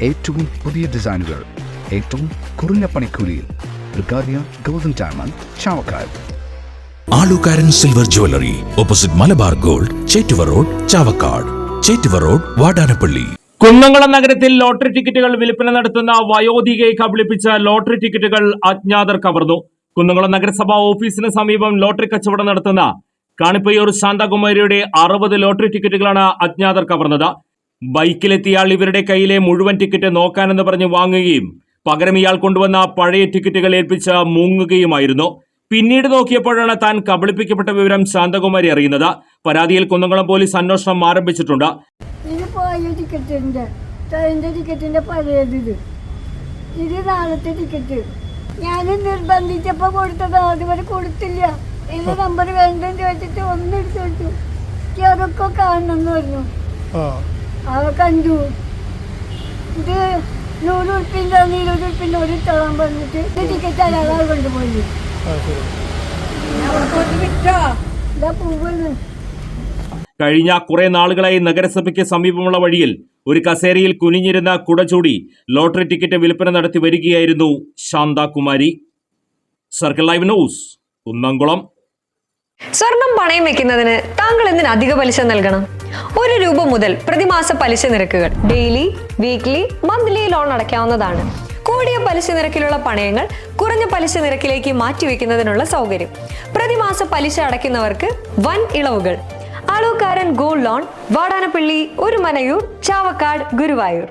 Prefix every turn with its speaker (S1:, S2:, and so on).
S1: ഏറ്റവും പുതിയ ഡിസൈനുകൾ ഏറ്റവും കുറഞ്ഞ പണിക്കൂലിയിൽ. ബ്രിഗാദിയ golden diamond, Chavakkad.
S2: Alukaran silver jewellery, opposite Malabar gold, Chettuva road, Chavakkad. Chettuva road, Vadanappally.
S3: Kunnamkulam നഗരത്തിൽ ലോട്ടറി ടിക്കറ്റുകൾ വിൽപ്പന നടത്തുന്ന വയോധികയെ കബളിപ്പിച്ച ലോട്ടറി ടിക്കറ്റുകൾ അജ്ഞാതർ കവർന്നു. കുന്നംകുളം നഗരസഭാ ഓഫീസിന് സമീപം ലോട്ടറി കച്ചവടം നടത്തുന്ന കാണിപ്പയ്യൂർ ശാന്തകുമാരിയുടെ 60 ലോട്ടറി ടിക്കറ്റുകളാണ് അജ്ഞാതർ കവർന്നത്. ബൈക്കിലെത്തിയാൾ ഇവരുടെ കയ്യിലെ മുഴുവൻ ടിക്കറ്റ് നോക്കാനെന്ന് പറഞ്ഞ് വാങ്ങുകയും പകരം ഇയാൾ കൊണ്ടുവന്ന പഴയ ടിക്കറ്റുകൾ ഏൽപ്പിച്ച് മുങ്ങുകയുമായിരുന്നു. പിന്നീട് നോക്കിയപ്പോഴാണ് താൻ കബളിപ്പിക്കപ്പെട്ട വിവരം ശാന്തകുമാരി അറിയുന്നത്. പരാതിയിൽ കുന്നംകുളം പോലീസ് അന്വേഷണം ആരംഭിച്ചിട്ടുണ്ട്.
S4: ടിക്കറ്റിന്റെ പഴയത് ഇത് നാളത്തെ ടിക്കറ്റ് ഞാൻ നിർബന്ധിച്ചപ്പോ കൊടുത്തത് അതുവരെ കൊടുത്തില്ല. എന്റെ നമ്പർ വേണ്ടെന്ന് ചോദിച്ചിട്ട് ഒന്നെടുത്ത് വെച്ചു. അതൊക്കെ കാണണമെന്ന് പറഞ്ഞു. കണ്ടു. ഇത് 100 ഉറുപ്പിന്റെ 20 ഉറുപ്പിന്റെ ഒരു തോളം പറഞ്ഞിട്ട് ടിക്കറ്റ് അയാളെ കൊണ്ടുപോയി. പൂവെന്ന്
S3: കഴിഞ്ഞ കുറെ നാളുകളായി നഗരസഭയ്ക്ക് സമീപമുള്ള വഴിയിൽ ഒരു കസേരയിൽ കുനിഞ്ഞിരുന്ന കുടചൂടി ലോട്ടറി ടിക്കറ്റ് വിൽപ്പന നടത്തി വരികയായിരുന്നു Shanthakumari. Circle live news, Kunnamkulam.
S5: സ്വർണം പണയം വെക്കുന്നതിന് താങ്കൾ എന്തിന് അധിക പലിശ നൽകണം? 1 രൂപ മുതൽ പ്രതിമാസ പലിശ നിരക്കുകൾ ഡെയിലി, വീക്ക്ലി, മന്ത്ലി ലോൺ അടയ്ക്കാവുന്നതാണ്. കൂടിയ പലിശ നിരക്കിലുള്ള പണയങ്ങൾ കുറഞ്ഞ പലിശ നിരക്കിലേക്ക് മാറ്റിവെക്കുന്നതിനുള്ള സൗകര്യം. പ്രതിമാസ പലിശ അടയ്ക്കുന്നവർക്ക് വൻ ഇളവുകൾ. ആലുകാരൻ ഗോൾഡ് ലോൺ, വാടാനപ്പള്ളി, ഒരുമനയൂർ, ചാവക്കാട്, ഗുരുവായൂർ.